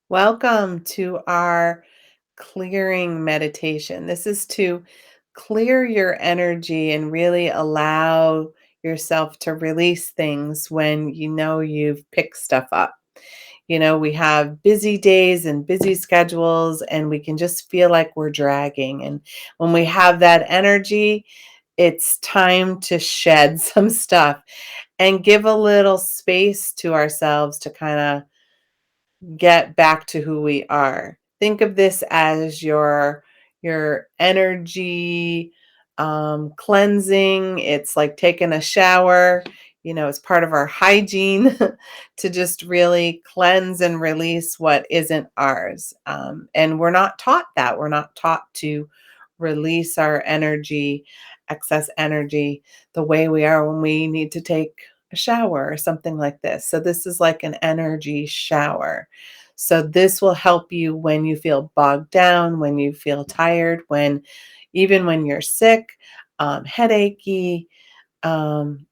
Welcome to our clearing meditation. This is to clear your energy and really allow yourself to release things when you know you've picked stuff up. We have busy days and busy schedules, and we can just feel like we're dragging. And when we have that energy, it's time to shed some stuff and give a little space to ourselves to kind of get back to who we are. Think of this as your energy cleansing. It's like taking a shower. It's part of our hygiene to just really cleanse and release what isn't ours. And we're not taught that. We're not taught to release our energy, excess energy, the way we are when we need to take a shower or something like this. So this is like an energy shower. So this will help you when you feel bogged down, when you feel tired, even when you're sick, headachy, um,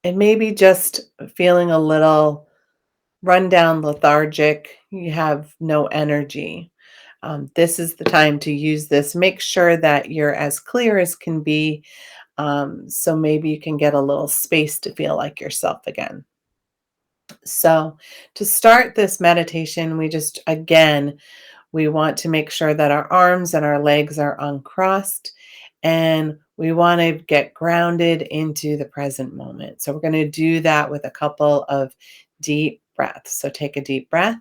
and maybe just feeling a little run down, lethargic. You have no energy. This is the time to use this. Make sure that you're as clear as can be. So maybe you can get a little space to feel like yourself again. So, to start this meditation, we want to make sure that our arms and our legs are uncrossed, and we want to get grounded into the present moment. So, we're going to do that with a couple of deep breaths. So, take a deep breath.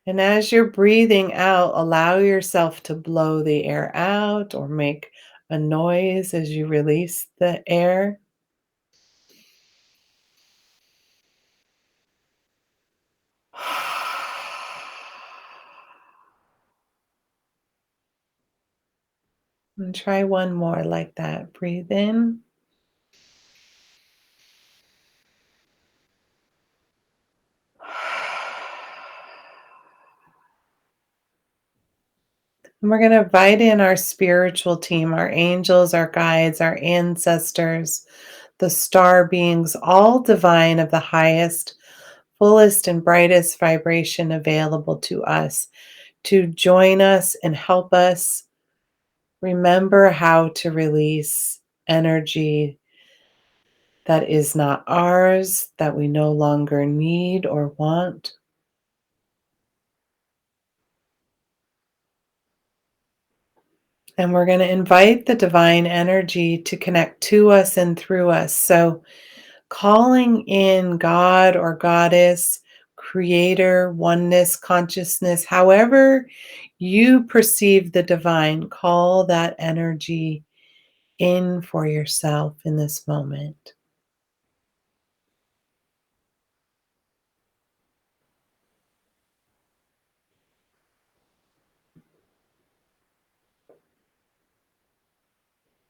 And as you're breathing out, allow yourself to blow the air out or make a noise as you release the air. And try one more like that. Breathe in. And we're going to invite in our spiritual team, our angels, our guides, our ancestors, the star beings, all divine of the highest, fullest, and brightest vibration available to us to join us and help us remember how to release energy that is not ours, that we no longer need or want. And we're going to invite the divine energy to connect to us and through us. So, calling in God or Goddess, Creator, Oneness, Consciousness, however you perceive the divine, call that energy in for yourself in this moment.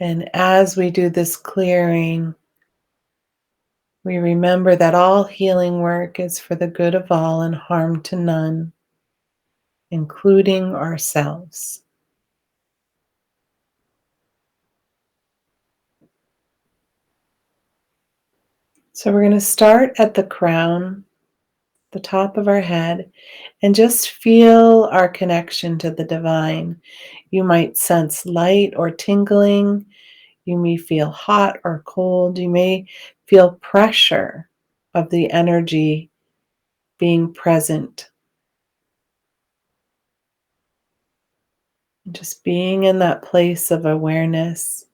And as we do this clearing, we remember that all healing work is for the good of all and harm to none, including ourselves. So we're going to start at the crown, the top of our head, and just feel our connection to the divine. You might sense light or tingling. You may feel hot or cold. You may feel pressure of the energy being present. Just being in that place of awareness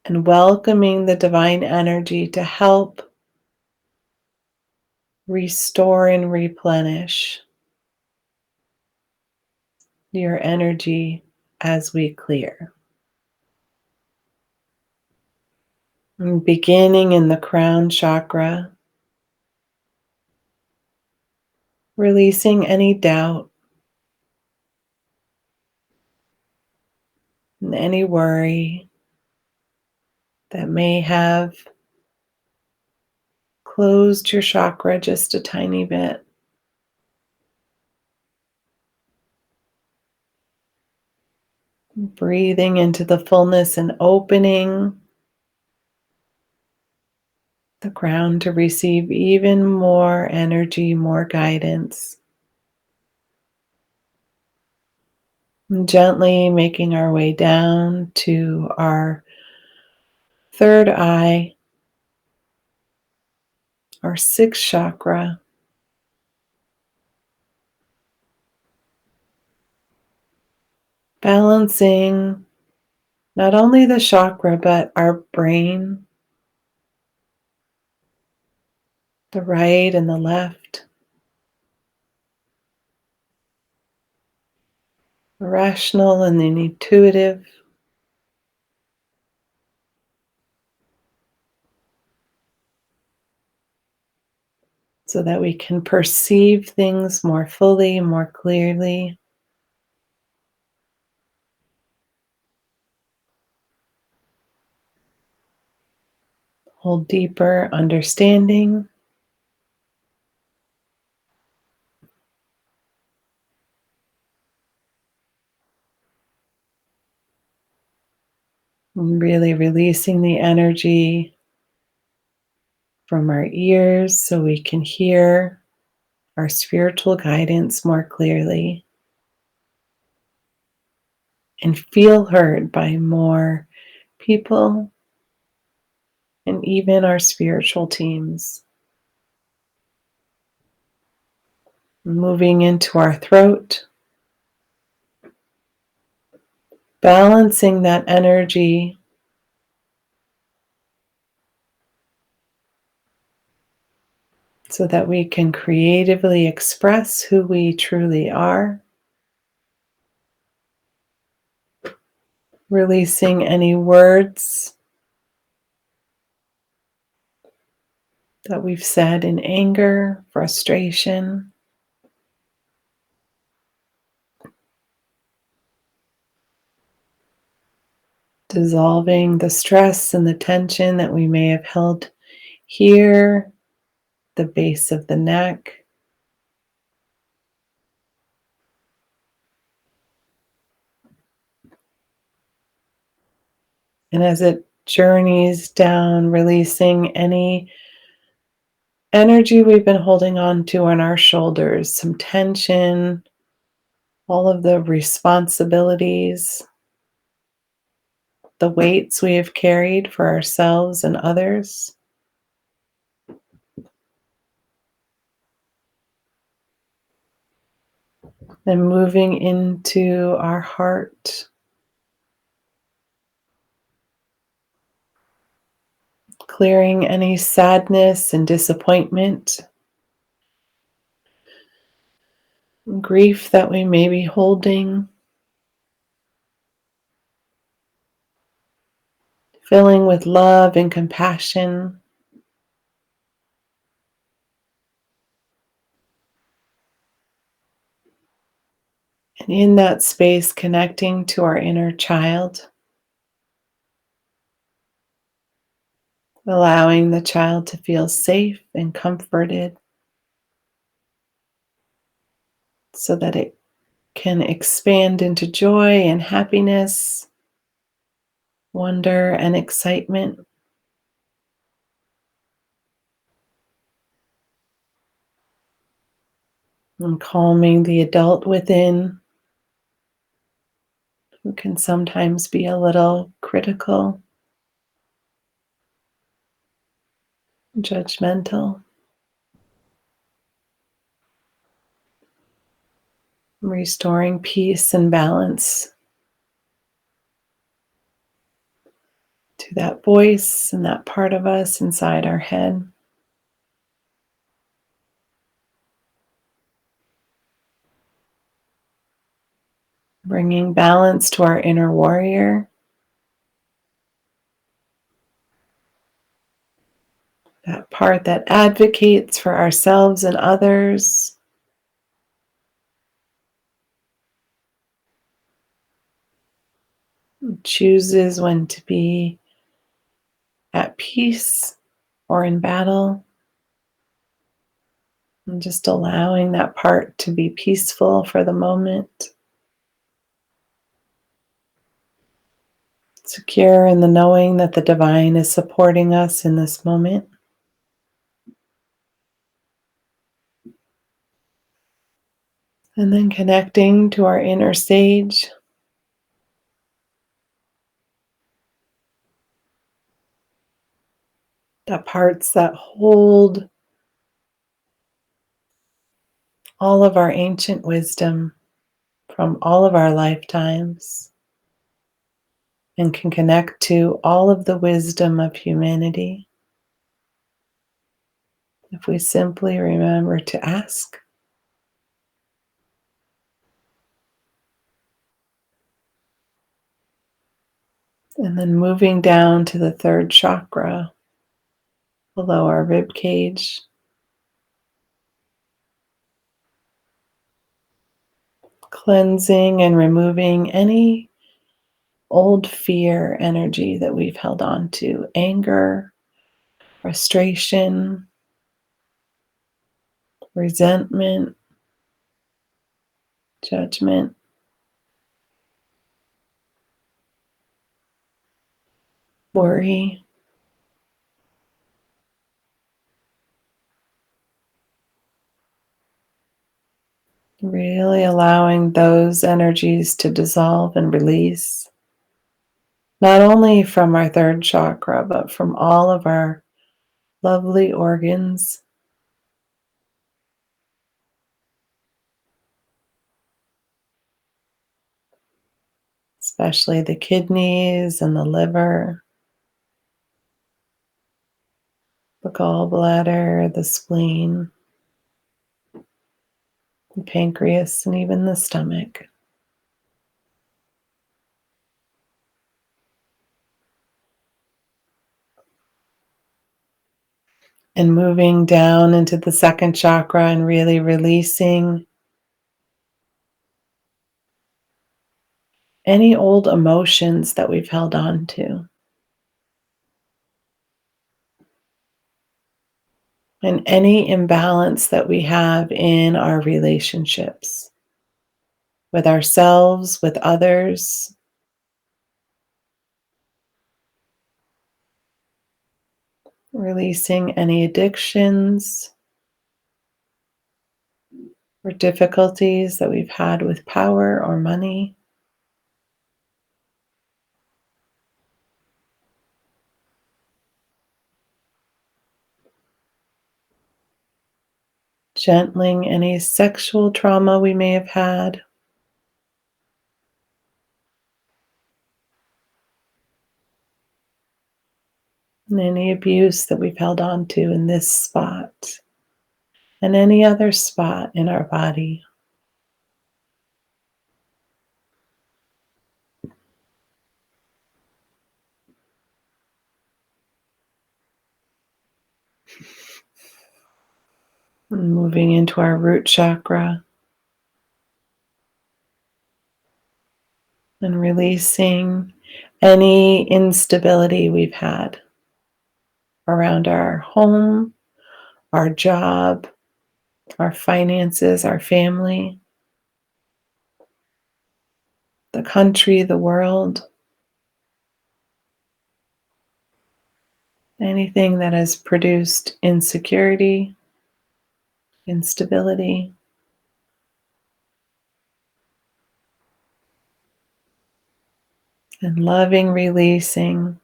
and welcoming the divine energy to help restore and replenish your energy as we clear. And beginning in the crown chakra, releasing any doubt and any worry that may have closed your chakra just a tiny bit. Breathing into the fullness and opening the ground to receive even more energy, more guidance. And gently making our way down to our third eye, our sixth chakra, balancing not only the chakra but our brain, the right and the left, the rational and the intuitive, so that we can perceive things more fully, more clearly. Hold deeper understanding. And really releasing the energy from our ears so we can hear our spiritual guidance more clearly and feel heard by more people and even our spiritual teams. Moving into our throat, balancing that energy so that we can creatively express who we truly are, releasing any words that we've said in anger, frustration, dissolving the stress and the tension that we may have held here, the base of the neck. And as it journeys down, releasing any energy we've been holding on to on our shoulders, some tension, all of the responsibilities, the weights we have carried for ourselves and others. Then moving into our heart, clearing any sadness and disappointment, grief that we may be holding, filling with love and compassion. And in that space, connecting to our inner child, allowing the child to feel safe and comforted so that it can expand into joy and happiness, wonder and excitement, and calming the adult within, who can sometimes be a little critical, judgmental, restoring peace and balance to that voice and that part of us inside our head. Bringing balance to our inner warrior, that part that advocates for ourselves and others, chooses when to be at peace or in battle, and just allowing that part to be peaceful for the moment. secure in the knowing that the divine is supporting us in this moment. And then connecting to our inner sage, the parts that hold all of our ancient wisdom from all of our lifetimes and can connect to all of the wisdom of humanity if we simply remember to ask. And then moving down to the third chakra below our rib cage, cleansing and removing any old fear energy that we've held on to, anger, frustration, resentment, judgment, worry. Really allowing those energies to dissolve and release, not only from our third chakra, but from all of our lovely organs, especially the kidneys and the liver, the gallbladder, the spleen, the pancreas, and even the stomach. And moving down into the second chakra and really releasing any old emotions that we've held on to. And any imbalance that we have in our relationships with ourselves, with others, releasing any addictions or difficulties that we've had with power or money. Gentling any sexual trauma we may have had. And any abuse that we've held on to in this spot and any other spot in our body. And moving into our root chakra and releasing any instability we've had around our home, our job, our finances, our family, the country, the world, anything that has produced insecurity, instability, and loving releasing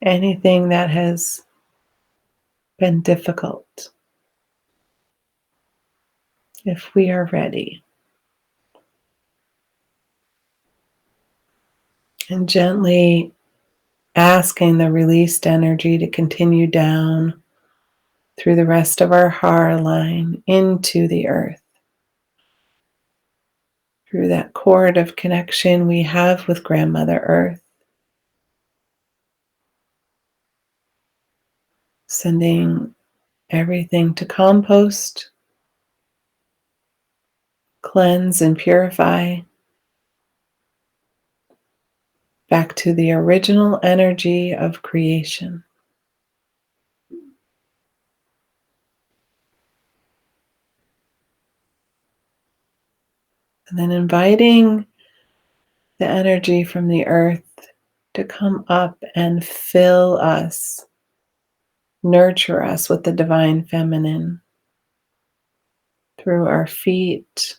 anything that has been difficult if we are ready. And gently asking the released energy to continue down through the rest of our heart line into the earth, through that cord of connection we have with Grandmother Earth, sending everything to compost, cleanse and purify back to the original energy of creation. And then inviting the energy from the earth to come up and fill us, nurture us with the divine feminine through our feet,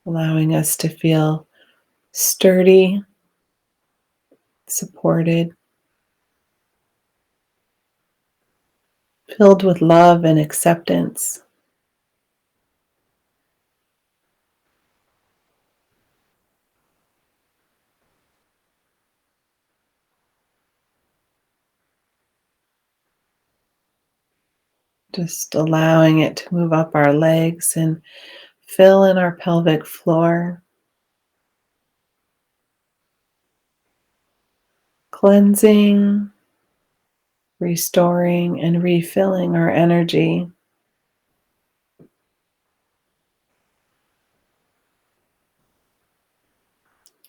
allowing us to feel sturdy, supported, filled with love and acceptance. Just allowing it to move up our legs and fill in our pelvic floor, cleansing, restoring, and refilling our energy.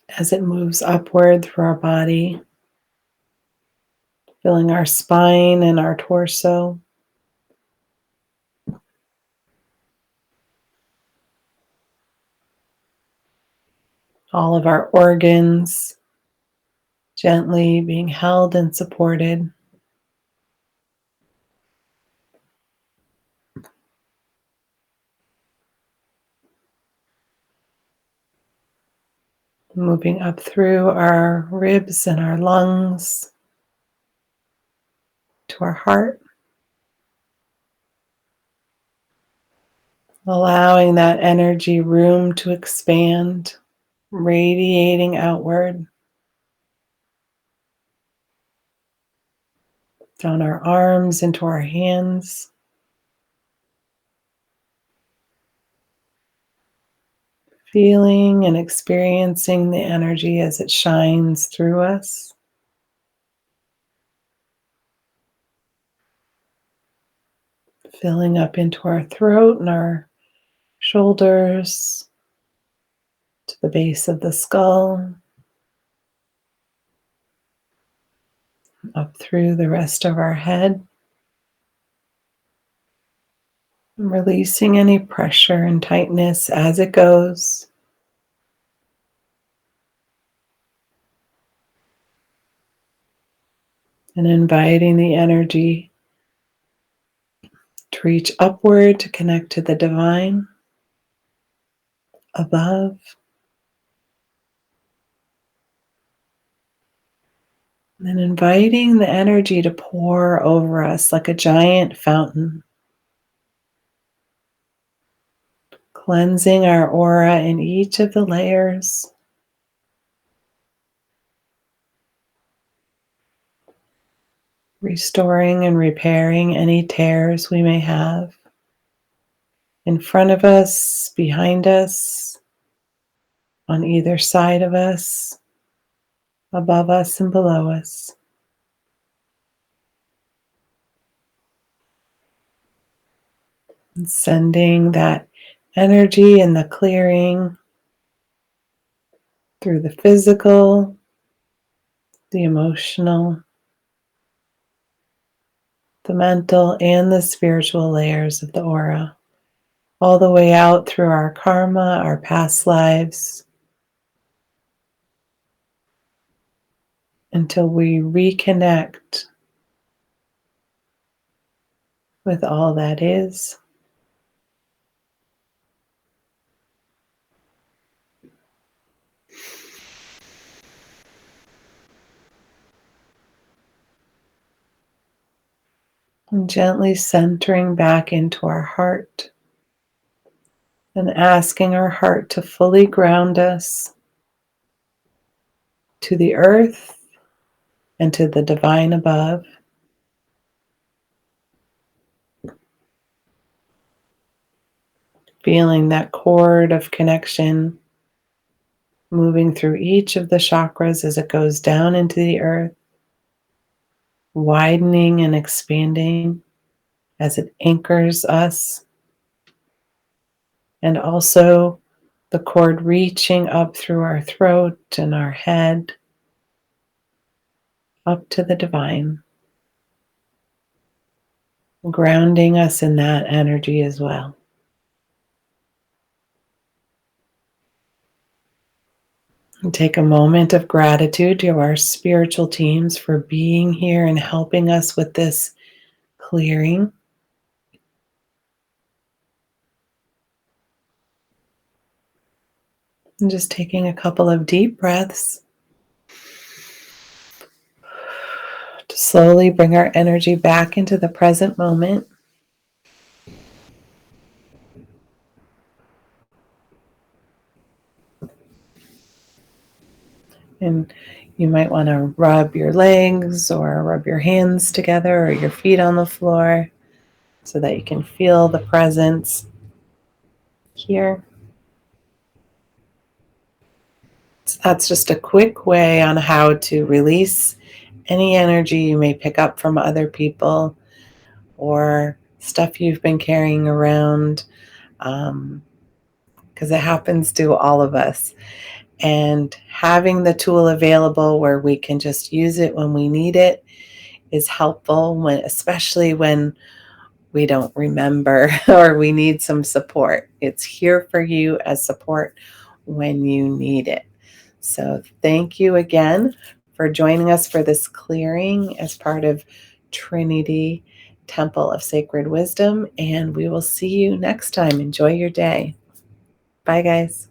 As it moves upward through our body, filling our spine and our torso, all of our organs gently being held and supported. Moving up through our ribs and our lungs to our heart, allowing that energy room to expand, radiating outward, down our arms into our hands, feeling and experiencing the energy as it shines through us. Filling up into our throat and our shoulders, to the base of the skull, up through the rest of our head, releasing any pressure and tightness as it goes. And inviting the energy to reach upward to connect to the divine above. And then inviting the energy to pour over us like a giant fountain, cleansing our aura in each of the layers, restoring and repairing any tears we may have in front of us, behind us, on either side of us, above us and below us. And sending that energy and the clearing through the physical, the emotional, the mental, and the spiritual layers of the aura, all the way out through our karma, our past lives, until we reconnect with all that is. And gently centering back into our heart and asking our heart to fully ground us to the earth and to the divine above. Feeling that cord of connection moving through each of the chakras as it goes down into the earth, widening and expanding as it anchors us, and also the cord reaching up through our throat and our head, up to the divine, grounding us in that energy as well. And take a moment of gratitude to our spiritual teams for being here and helping us with this clearing. And just taking a couple of deep breaths to slowly bring our energy back into the present moment. And you might want to rub your legs or rub your hands together or your feet on the floor so that you can feel the presence here. So that's just a quick way on how to release any energy you may pick up from other people or stuff you've been carrying around, because it happens to all of us. And having the tool available where we can just use it when we need it is helpful, especially when we don't remember or we need some support. It's here for you as support when you need it. So thank you again for joining us for this clearing as part of Trinity Temple of Sacred Wisdom, and we will see you next time. Enjoy your day. Bye, guys.